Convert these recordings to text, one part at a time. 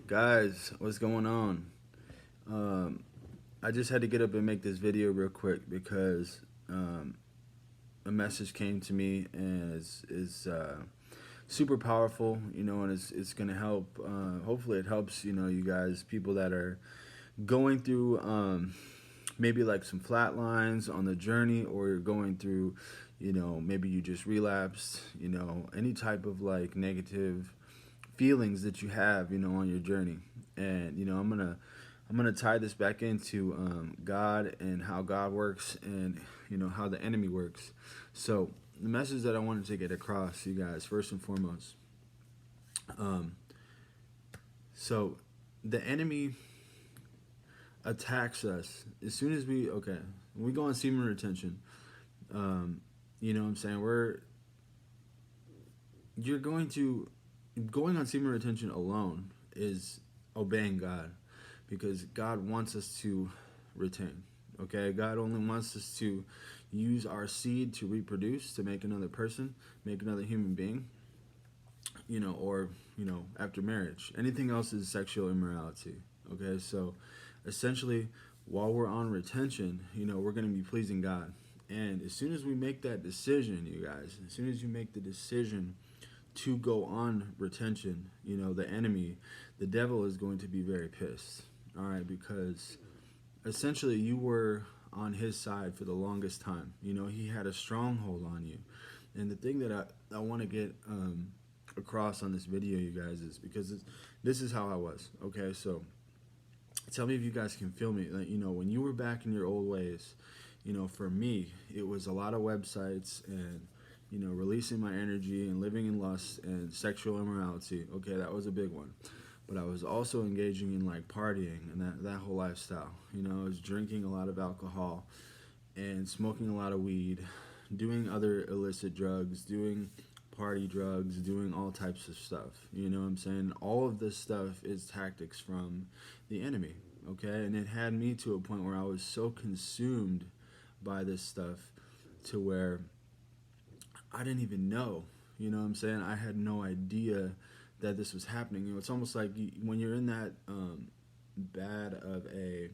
Guys, what's going on? Um, I just had to get up and make this video real quick because a message came to me and is super powerful, and it's gonna help. Hopefully, it helps you guys, people that are going through maybe like some flat lines on the journey, or you're going through, maybe you just relapsed, any type of like negative feelings that you have, on your journey. And I'm gonna tie this back into God and how God works, and how the enemy works. So the message that I wanted to get across, you guys, first and foremost. Um, so the enemy attacks us as soon as we go on semen retention. Um, what I'm saying, you're going on semen retention alone is obeying God, because God wants us to retain. Okay, God only wants us to use our seed to reproduce, to make another person, make another human being, or after marriage. Anything else is sexual immorality. Okay, so essentially, while we're on retention, we're going to be pleasing God. And as soon as we make that decision, you guys, as soon as you make the decision to go on retention, the enemy, the devil, is going to be very pissed. All right, because essentially you were on his side for the longest time. He had a stronghold on you. And the thing that I want to get across on this video, you guys, is because this is how I was. Okay, so tell me if you guys can feel me. Like, when you were back in your old ways, for me, it was a lot of websites and releasing my energy and living in lust and sexual immorality. Okay, that was a big one. But I was also engaging in like partying and that whole lifestyle. I was drinking a lot of alcohol and smoking a lot of weed, doing other illicit drugs, doing party drugs, doing all types of stuff. You know what I'm saying? All of this stuff is tactics from the enemy. Okay, and it had me to a point where I was so consumed by this stuff to where I didn't even know. You know what I'm saying? I had no idea that this was happening. It's almost like when you're in that bad of a,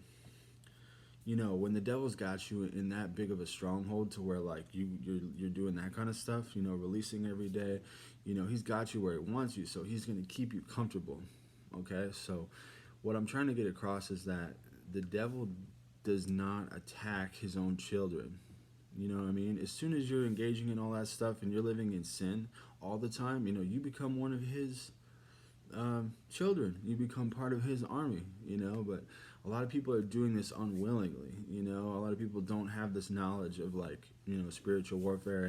when the devil's got you in that big of a stronghold to where like you're doing that kind of stuff, releasing every day, he's got you where he wants you, so he's going to keep you comfortable. Okay, so what I'm trying to get across is that the devil does not attack his own children. You know what I mean? As soon as you're engaging in all that stuff and you're living in sin all the time, you become one of his children. You become part of his army, But a lot of people are doing this unwillingly, A lot of people don't have this knowledge of like, spiritual warfare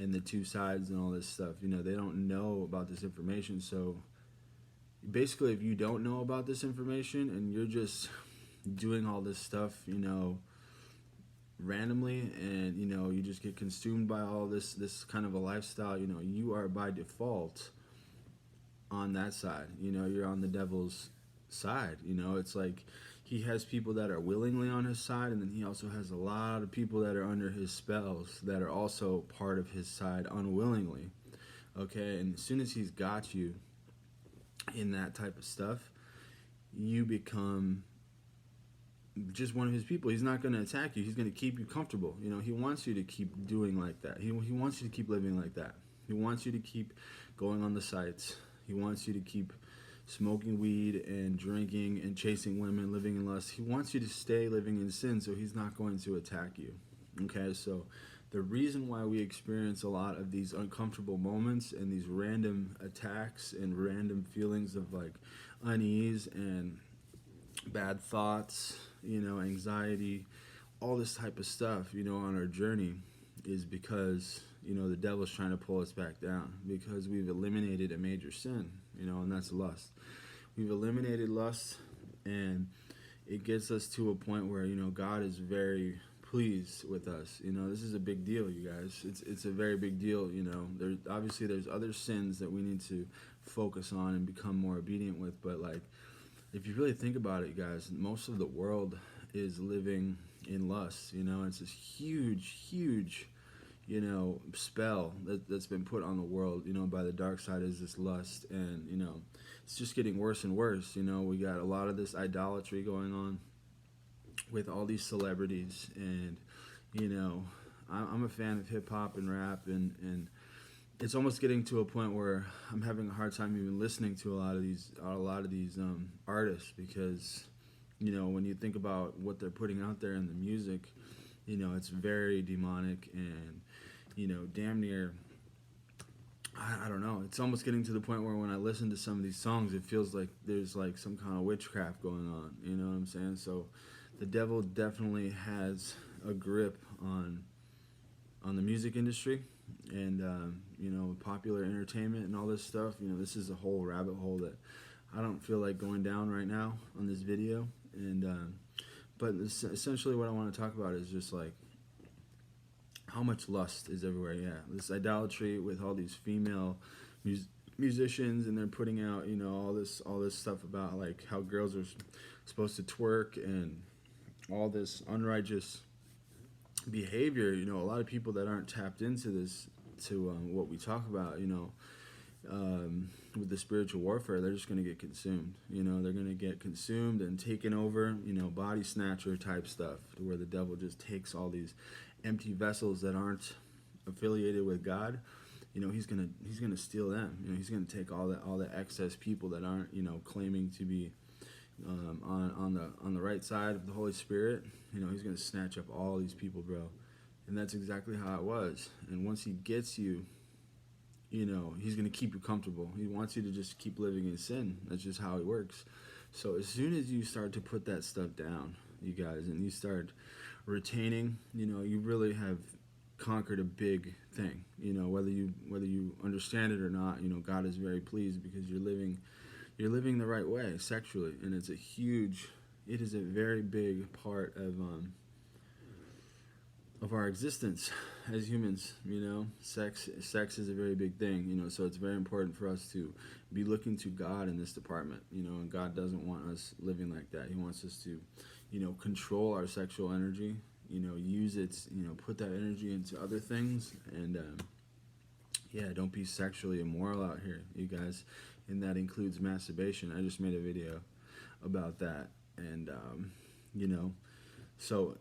and the two sides and all this stuff. They don't know about this information. So basically, if you don't know about this information and you're just doing all this stuff, randomly, and you just get consumed by all this kind of a lifestyle, you are by default on that side. You're on the devil's side. It's like he has people that are willingly on his side, and then he also has a lot of people that are under his spells that are also part of his side unwillingly. Okay, and as soon as he's got you in that type of stuff, you become just one of his people. He's not going to attack you. He's going to keep you comfortable. He wants you to keep doing like that. He wants you to keep living like that. He wants you to keep going on the sites. He wants you to keep smoking weed and drinking and chasing women, living in lust. He wants you to stay living in sin, so he's not going to attack you. Okay, so the reason why we experience a lot of these uncomfortable moments and these random attacks and random feelings of like unease and bad thoughts, anxiety, all this type of stuff, on our journey, is because, the devil's trying to pull us back down, because we've eliminated a major sin, and that's lust. We've eliminated lust, and it gets us to a point where, God is very pleased with us. This is a big deal, you guys. It's a very big deal. There's other sins that we need to focus on and become more obedient with, but like, if you really think about it, guys, most of the world is living in lust. It's this huge, huge, spell that's been put on the world, by the dark side, is this lust. And, it's just getting worse and worse. We got a lot of this idolatry going on with all these celebrities. And, I'm a fan of hip hop and rap, and it's almost getting to a point where I'm having a hard time even listening to a lot of these artists, because when you think about what they're putting out there in the music, it's very demonic and damn near, I don't know, it's almost getting to the point where when I listen to some of these songs, it feels like there's like some kind of witchcraft going on. You know what I'm saying? So the devil definitely has a grip on the music industry, and popular entertainment and all this stuff. This is a whole rabbit hole that I don't feel like going down right now on this video. And but essentially what I want to talk about is just like how much lust is everywhere. Yeah, this idolatry with all these female musicians, and they're putting out all this stuff about like how girls are supposed to twerk and all this unrighteous behavior. A lot of people that aren't tapped into this, to what we talk about, with the spiritual warfare, they're just going to get consumed. They're going to get consumed and taken over, body snatcher type stuff, where the devil just takes all these empty vessels that aren't affiliated with God. He's gonna steal them. He's gonna take all the excess people that aren't claiming to be on the right side of the Holy Spirit. He's gonna snatch up all these people, bro. And that's exactly how it was. And once he gets you, he's going to keep you comfortable. He wants you to just keep living in sin. That's just how he works. So as soon as you start to put that stuff down, you guys, and you start retaining, you really have conquered a big thing. Whether you understand it or not, God is very pleased, because you're living the right way sexually. And it is a very big part of our existence as humans. Sex is a very big thing. So it's very important for us to be looking to God in this department. And God doesn't want us living like that. He wants us to control our sexual energy, use it, put that energy into other things. And don't be sexually immoral out here, you guys. And that includes masturbation. I just made a video about that. And so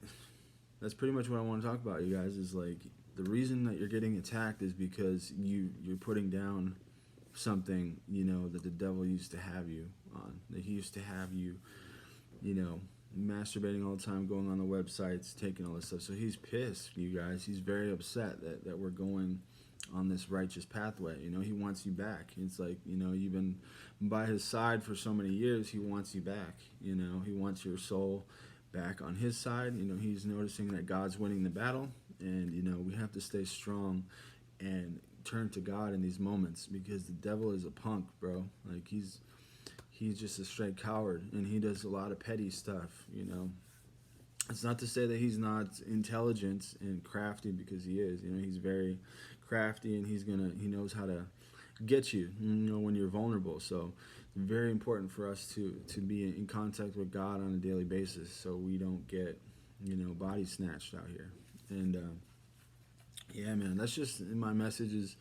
that's pretty much what I want to talk about, you guys. Is like, the reason that you're getting attacked is because you're putting down something that the devil used to have you on. That he used to have you masturbating all the time, going on the websites, taking all this stuff. So he's pissed, you guys. He's very upset that we're going on this righteous pathway. He wants you back. It's like, you've been by his side for so many years. He wants you back. He wants your soul back on his side. He's noticing that God's winning the battle, and we have to stay strong and turn to God in these moments, because the devil is a punk, bro. Like, he's just a straight coward, and he does a lot of petty stuff. It's not to say that he's not intelligent and crafty, because he is. He's very crafty, and he knows how to get you, when you're vulnerable. So it's very important for us to be in contact with God on a daily basis, so we don't get body snatched out here. And yeah, man, that's just my message. Is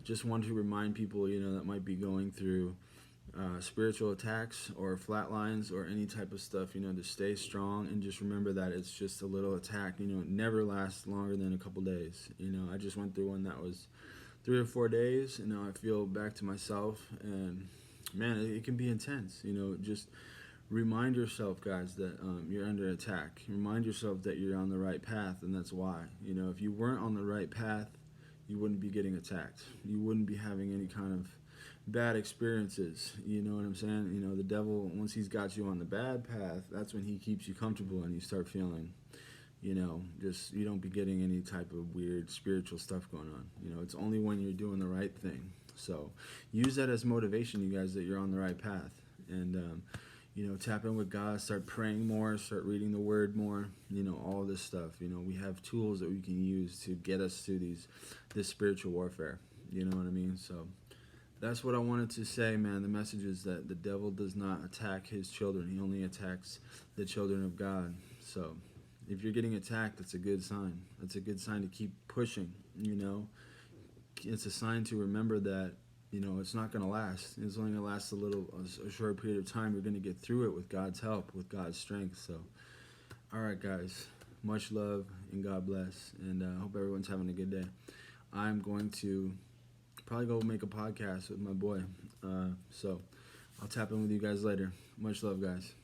just want to remind people that might be going through spiritual attacks or flatlines or any type of stuff, to stay strong, and just remember that it's just a little attack. It never lasts longer than a couple days. I just went through one that was 3 or 4 days, and now I feel back to myself, and man, it can be intense. Just remind yourself, guys, that you're under attack. Remind yourself that you're on the right path, and that's why. If you weren't on the right path, you wouldn't be getting attacked. You wouldn't be having any kind of bad experiences. You know what I'm saying? The devil, once he's got you on the bad path, that's when he keeps you comfortable, and you start feeling, just, you don't be getting any type of weird spiritual stuff going on. It's only when you're doing the right thing. So use that as motivation, you guys, that you're on the right path. And tap in with God, start praying more, start reading the word more, all this stuff. We have tools that we can use to get us through this spiritual warfare. You know what I mean? So that's what I wanted to say, man. The message is that the devil does not attack his children. He only attacks the children of God. So If you're getting attacked, that's a good sign. That's a good sign to keep pushing, you know. It's a sign to remember that, you know, it's not going to last. It's only going to last a short period of time. You're going to get through it with God's help, with God's strength. So, all right, guys. Much love and God bless. And I hope everyone's having a good day. I'm going to probably go make a podcast with my boy. So I'll tap in with you guys later. Much love, guys.